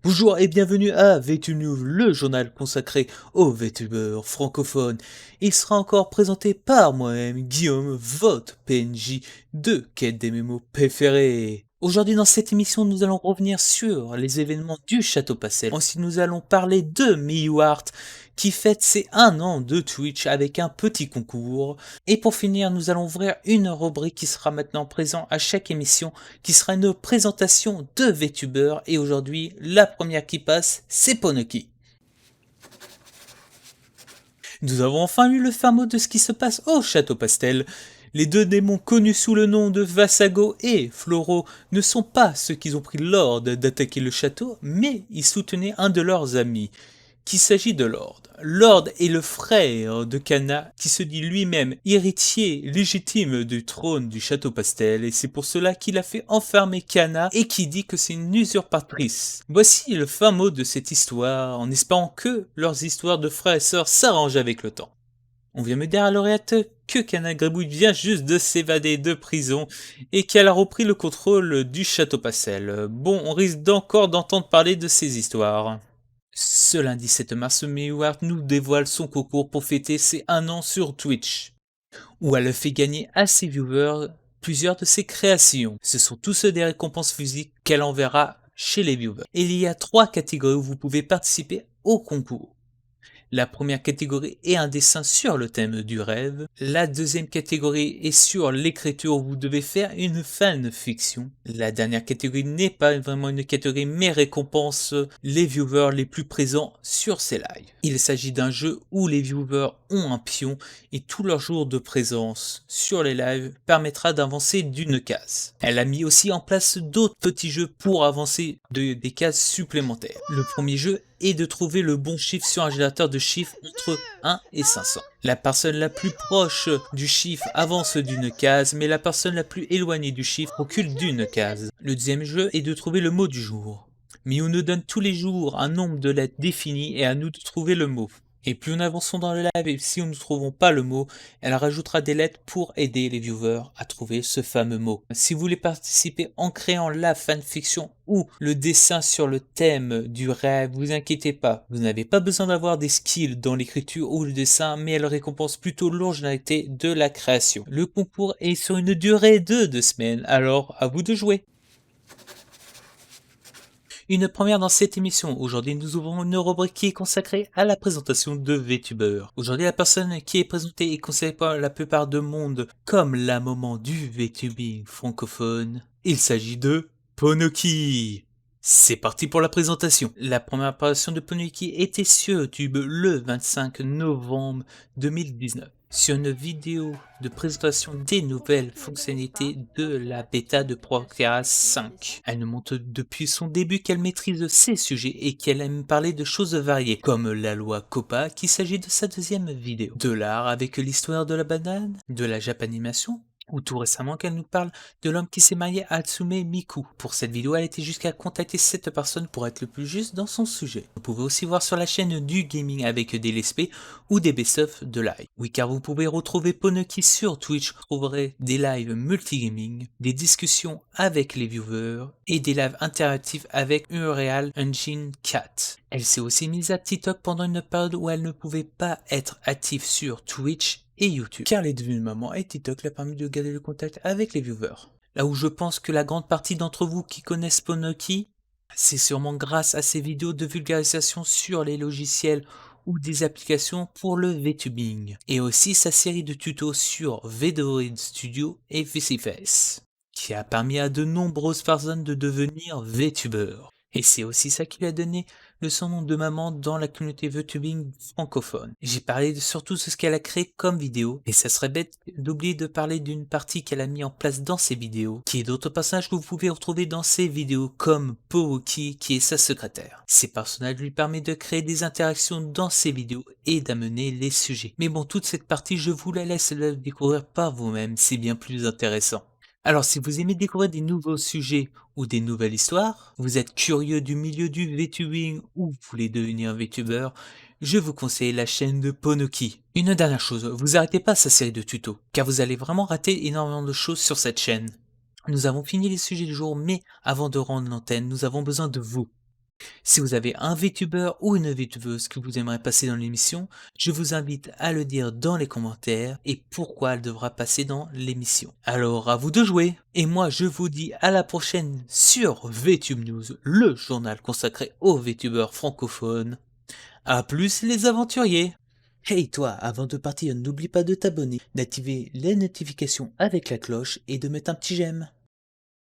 Bonjour et bienvenue à VTubeNews, le journal consacré aux VTubeurs francophones. Il sera encore présenté par moi-même, Guillaume, votre PNJ de Quête des mémos préférés. Aujourd'hui dans cette émission, nous allons revenir sur les événements du Château Passel. Ensuite, nous allons parler de MiyuArt qui fête ses 1 an de Twitch avec un petit concours. Et pour finir, nous allons ouvrir une rubrique qui sera maintenant présente à chaque émission, qui sera une présentation de VTubers. Et aujourd'hui, la première qui passe, c'est Ponoki. Nous avons enfin eu le fin mot de ce qui se passe au Château Pastel. Les deux démons connus sous le nom de Vassago et Floro ne sont pas ceux qui ont pris l'ordre d'attaquer le château, mais ils soutenaient un de leurs amis, qu'il s'agit de Lord. Lord est le frère de Kana, qui se dit lui-même héritier légitime du trône du Château Pastel, et c'est pour cela qu'il a fait enfermer Kana et qui dit que c'est une usurpatrice. Voici le fin mot de cette histoire, en espérant que leurs histoires de frères et sœurs s'arrangent avec le temps. On vient me dire à l'oreillette que Kana Gribouille vient juste de s'évader de prison et qu'elle a repris le contrôle du Château Pastel. Bon, on risque d'encore d'entendre parler de ces histoires. Ce lundi 7 mars, MiyuArt nous dévoile son concours pour fêter ses 1 an sur Twitch, où elle fait gagner à ses viewers plusieurs de ses créations. Ce sont tous des récompenses physiques qu'elle enverra chez les viewers. Et il y a 3 catégories où vous pouvez participer au concours. La première catégorie est un dessin sur le thème du rêve. La deuxième catégorie est sur l'écriture où vous devez faire une fanfiction. La dernière catégorie n'est pas vraiment une catégorie mais récompense les viewers les plus présents sur ces lives. Il s'agit d'un jeu où les viewers ont un pion et tout leur jour de présence sur les lives permettra d'avancer d'une case. Elle a mis aussi en place d'autres petits jeux pour avancer des cases supplémentaires. Le premier jeu est de trouver le bon chiffre sur un générateur de chiffres entre 1 et 500. La personne la plus proche du chiffre avance d'une case, mais la personne la plus éloignée du chiffre recule d'une case. Le deuxième jeu est de trouver le mot du jour. Miu nous donne tous les jours un nombre de lettres défini et à nous de trouver le mot. Et plus nous avançons dans le live et si nous ne trouvons pas le mot, elle rajoutera des lettres pour aider les viewers à trouver ce fameux mot. Si vous voulez participer en créant la fanfiction ou le dessin sur le thème du rêve, vous inquiétez pas. Vous n'avez pas besoin d'avoir des skills dans l'écriture ou le dessin, mais elle récompense plutôt l'originalité de la création. Le concours est sur une durée de 2 semaines, alors à vous de jouer. Une première dans cette émission. Aujourd'hui, nous ouvrons une rubrique qui est consacrée à la présentation de VTubers. Aujourd'hui, la personne qui est présentée est considérée par la plupart du monde comme la maman du VTubing francophone. Il s'agit de Ponoki. C'est parti pour la présentation. La première apparition de Ponoki était sur YouTube le 25 novembre 2019. Sur une vidéo de présentation des nouvelles fonctionnalités de la bêta de Procreate 5. Elle nous montre depuis son début qu'elle maîtrise ses sujets et qu'elle aime parler de choses variées, comme la loi COPPA, qu'il s'agit de sa deuxième vidéo, de l'art avec l'histoire de la banane, de la japanimation, ou tout récemment qu'elle nous parle de l'homme qui s'est marié à Hatsume Miku. Pour cette vidéo, elle était jusqu'à contacter cette personne pour être le plus juste dans son sujet. Vous pouvez aussi voir sur la chaîne du gaming avec des let's play ou des best-of de live. Oui, car vous pouvez retrouver Ponoki sur Twitch, vous trouverez des lives multigaming, des discussions avec les viewers et des lives interactifs avec Unreal Engine 4. Elle s'est aussi mise à TikTok pendant une période où elle ne pouvait pas être active sur Twitch et YouTube, car elle est devenue maman et TikTok l'a permis de garder le contact avec les viewers. Là où je pense que la grande partie d'entre vous qui connaissent Ponoki, c'est sûrement grâce à ses vidéos de vulgarisation sur les logiciels ou des applications pour le VTubing, et aussi sa série de tutos sur Vedroid Studio et VCFace, qui a permis à de nombreuses personnes de devenir VTubers. Et c'est aussi ça qui lui a donné le surnom de maman dans la communauté VTubing francophone. J'ai parlé de surtout de ce qu'elle a créé comme vidéo, et ça serait bête d'oublier de parler d'une partie qu'elle a mis en place dans ses vidéos, qui est d'autres personnages que vous pouvez retrouver dans ses vidéos, comme Powoki, qui est sa secrétaire. Ces personnages lui permettent de créer des interactions dans ses vidéos et d'amener les sujets. Mais bon, toute cette partie, je vous la laisse la découvrir par vous-même, c'est bien plus intéressant. Alors si vous aimez découvrir des nouveaux sujets ou des nouvelles histoires, vous êtes curieux du milieu du VTubing ou vous voulez devenir VTuber, je vous conseille la chaîne de Ponoki. Une dernière chose, vous arrêtez pas sa série de tutos, car vous allez vraiment rater énormément de choses sur cette chaîne. Nous avons fini les sujets du jour, mais avant de rendre l'antenne, nous avons besoin de vous. Si vous avez un VTuber ou une VTubeuse que vous aimeriez passer dans l'émission, je vous invite à le dire dans les commentaires et pourquoi elle devra passer dans l'émission. Alors à vous de jouer. Et moi je vous dis à la prochaine sur VTube News, le journal consacré aux VTubers francophones. A plus les aventuriers. Hey toi, avant de partir, n'oublie pas de t'abonner, d'activer les notifications avec la cloche et de mettre un petit j'aime.